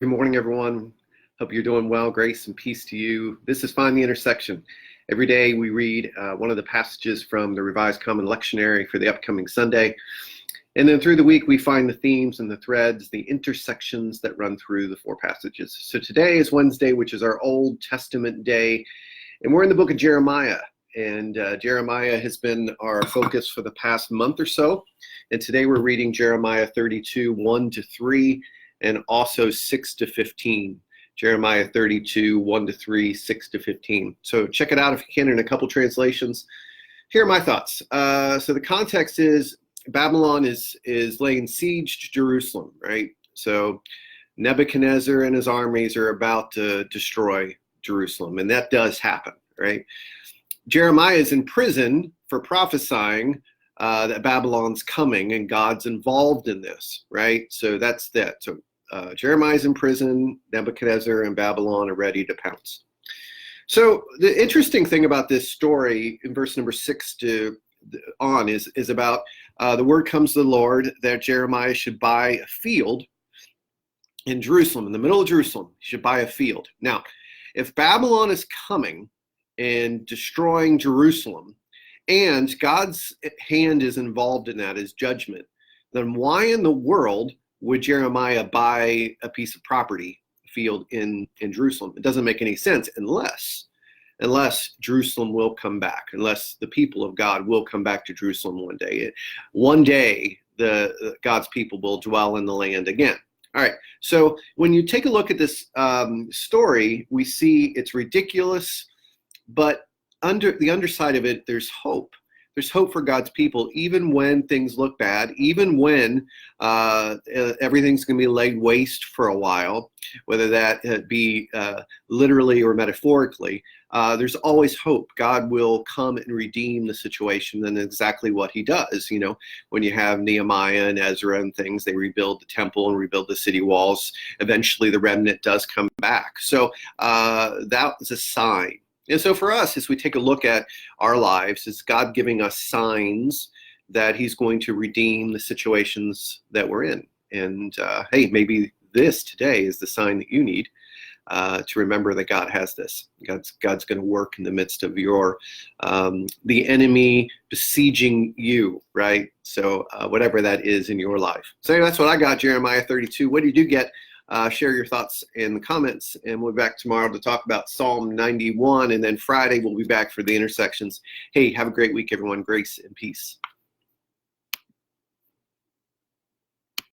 Good morning, everyone. Hope you're doing well. Grace and peace to you. This is Find the Intersection. Every day we read one of the passages from the Revised Common Lectionary for the upcoming Sunday. And then through the week, we find the themes and the threads, the intersections that run through the four passages. So today is Wednesday, which is our Old Testament day. And we're in the book of Jeremiah. And Jeremiah has been our focus for the past month or so. And today we're reading Jeremiah 32, 1-3. And also 6-15. Jeremiah 32, 1-3, 6-15. So check it out if you can in a couple translations. Here are my thoughts. So the context is Babylon is laying siege to Jerusalem, right? So Nebuchadnezzar and his armies are about to destroy Jerusalem, and that does happen, right? Jeremiah is in prison for prophesying that Babylon's coming, and God's involved in this, right? So that's that. So Jeremiah's in prison, Nebuchadnezzar and Babylon are ready to pounce. So the interesting thing about this story in verse number 6 on is about the word comes to the Lord that Jeremiah should buy a field in Jerusalem, in the middle of Jerusalem. He should buy a field. Now, if Babylon is coming and destroying Jerusalem, and God's hand is involved in that as judgment, then why in the world would Jeremiah buy a piece of property, field in Jerusalem? It doesn't make any sense unless Jerusalem will come back, unless the people of God will come back to Jerusalem one day. One day, God's people will dwell in the land again. All right, so when you take a look at this story, we see it's ridiculous, but under the underside of it, there's hope. There's hope for God's people, even when things look bad, even when everything's going to be laid waste for a while, whether that be literally or metaphorically. There's always hope. God will come and redeem the situation, and exactly what he does. You know, when you have Nehemiah and Ezra and things, they rebuild the temple and rebuild the city walls. Eventually, the remnant does come back. So that was a sign. And so for us, as we take a look at our lives, is God giving us signs that he's going to redeem the situations that we're in. And hey, maybe this today is the sign that you need to remember that God has this. God's going to work in the midst of your, the enemy besieging you, right? So whatever that is in your life. So anyway, that's what I got, Jeremiah 32. What did you get? Share your thoughts in the comments, and we'll be back tomorrow to talk about Psalm 91, and then Friday we'll be back for the intersections. Hey, have a great week, everyone. Grace and peace.